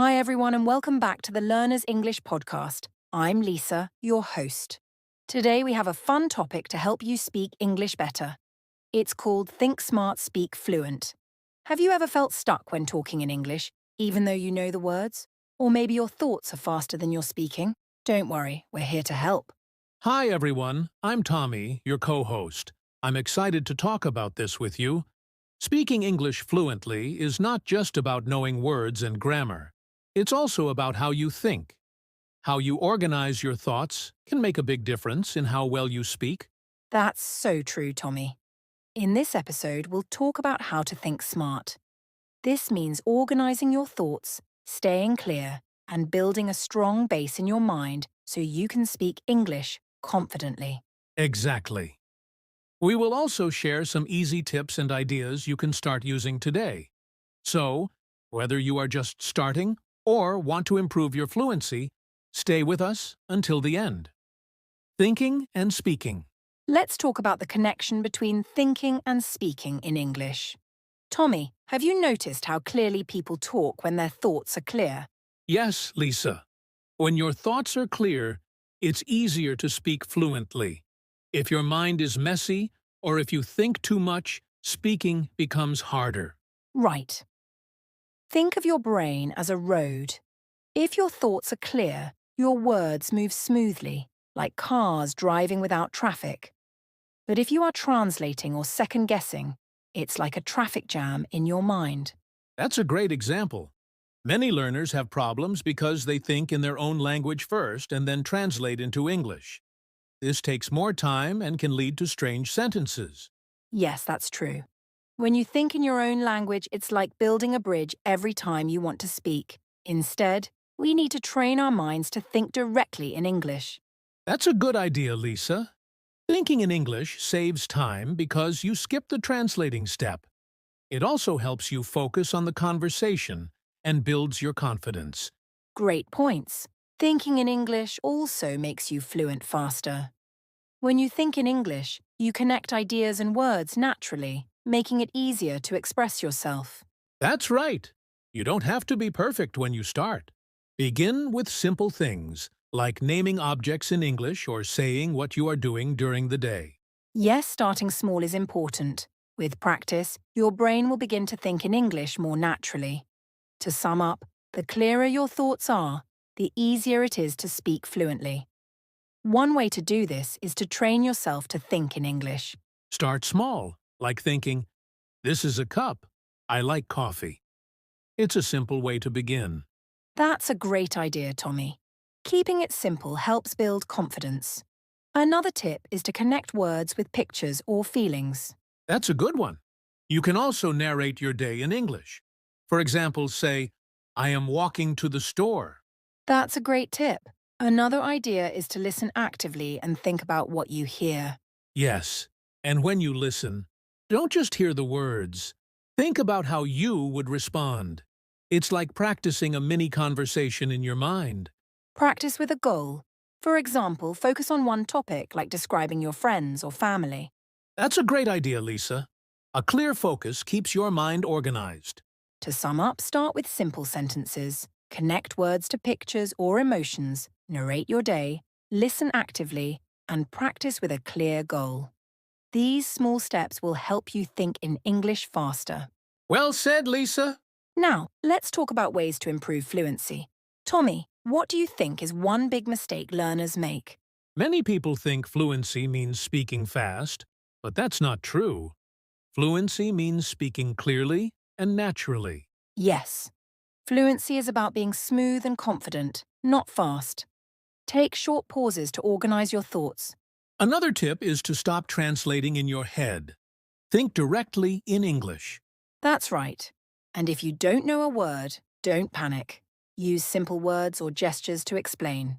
Hi, everyone, and welcome back to the Learners English podcast. I'm Lisa, your host. Today, we have a fun topic to help you speak English better. It's called Think Smart, Speak Fluent. Have you ever felt stuck when talking in English, even though you know the words? Or maybe your thoughts are faster than your speaking? Don't worry, we're here to help. Hi, everyone. I'm Tommy, your co-host. I'm excited to talk about this with you. Speaking English fluently is not just about knowing words and grammar. It's also about how you think. How you organize your thoughts can make a big difference in how well you speak. That's so true, Tommy. In this episode, we'll talk about how to think smart. This means organizing your thoughts, staying clear, and building a strong base in your mind so you can speak English confidently. Exactly. We will also share some easy tips and ideas you can start using today. So, whether you are just starting or want to improve your fluency, stay with us until the end. Thinking and speaking. Let's talk about the connection between thinking and speaking in English. Tommy, have you noticed how clearly people talk when their thoughts are clear? Yes, Lisa. When your thoughts are clear, it's easier to speak fluently. If your mind is messy, or if you think too much, speaking becomes harder. Right. Think of your brain as a road. If your thoughts are clear, your words move smoothly, like cars driving without traffic. But if you are translating or second-guessing, it's like a traffic jam in your mind. That's a great example. Many learners have problems because they think in their own language first and then translate into English. This takes more time and can lead to strange sentences. Yes, that's true. When you think in your own language, it's like building a bridge every time you want to speak. Instead, we need to train our minds to think directly in English. That's a good idea, Lisa. Thinking in English saves time because you skip the translating step. It also helps you focus on the conversation and builds your confidence. Great points. Thinking in English also makes you fluent faster. When you think in English, you connect ideas and words naturally, making it easier to express yourself. That's right. You don't have to be perfect when you start. Begin with simple things, like naming objects in English or saying what you are doing during the day. Yes, starting small is important. With practice, your brain will begin to think in English more naturally. To sum up, the clearer your thoughts are, the easier it is to speak fluently. One way to do this is to train yourself to think in English. Start small, like thinking, "This is a cup. I like coffee." It's a simple way to begin. That's a great idea, Tommy. Keeping it simple helps build confidence. Another tip is to connect words with pictures or feelings. That's a good one. You can also narrate your day in English. For example, say, "I am walking to the store." That's a great tip. Another idea is to listen actively and think about what you hear. Yes, and when you listen, don't just hear the words. Think about how you would respond. It's like practicing a mini conversation in your mind. Practice with a goal. For example, focus on one topic like describing your friends or family. That's a great idea, Lisa. A clear focus keeps your mind organized. To sum up, start with simple sentences. Connect words to pictures or emotions, narrate your day, listen actively, and practice with a clear goal. These small steps will help you think in English faster. Well said, Lisa. Now, let's talk about ways to improve fluency. Tommy, what do you think is one big mistake learners make? Many people think fluency means speaking fast, but that's not true. Fluency means speaking clearly and naturally. Yes. Fluency is about being smooth and confident, not fast. Take short pauses to organize your thoughts. Another tip is to stop translating in your head. Think directly in English. That's right. And if you don't know a word, don't panic. Use simple words or gestures to explain.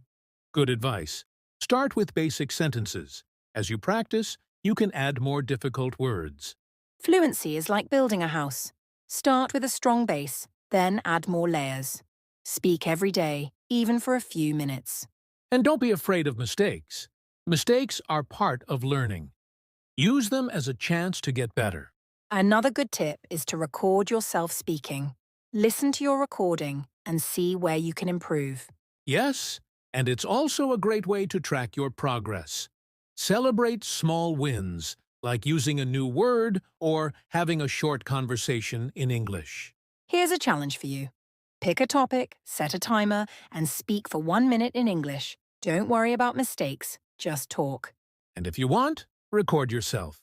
Good advice. Start with basic sentences. As you practice, you can add more difficult words. Fluency is like building a house. Start with a strong base, then add more layers. Speak every day, even for a few minutes. And don't be afraid of mistakes. Mistakes are part of learning. Use them as a chance to get better. Another good tip is to record yourself speaking. Listen to your recording and see where you can improve. Yes, and it's also a great way to track your progress. Celebrate small wins, like using a new word or having a short conversation in English. Here's a challenge for you. Pick a topic, set a timer, and speak for 1 minute in English. Don't worry about mistakes, just talk. And if you want, record yourself.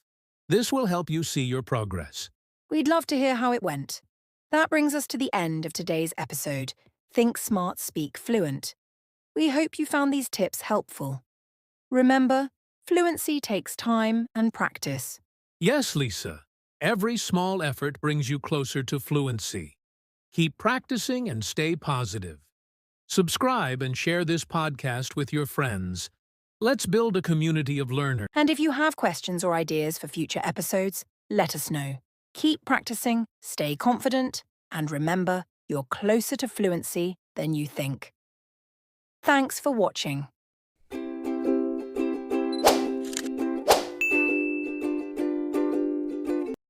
This will help you see your progress. We'd love to hear how it went. That brings us to the end of today's episode, Think Smart, Speak Fluent. We hope you found these tips helpful. Remember, fluency takes time and practice. Yes, Lisa. Every small effort brings you closer to fluency. Keep practicing and stay positive. Subscribe and share this podcast with your friends. Let's build a community of learners. And if you have questions or ideas for future episodes, let us know. Keep practicing, stay confident, and remember, you're closer to fluency than you think. Thanks for watching.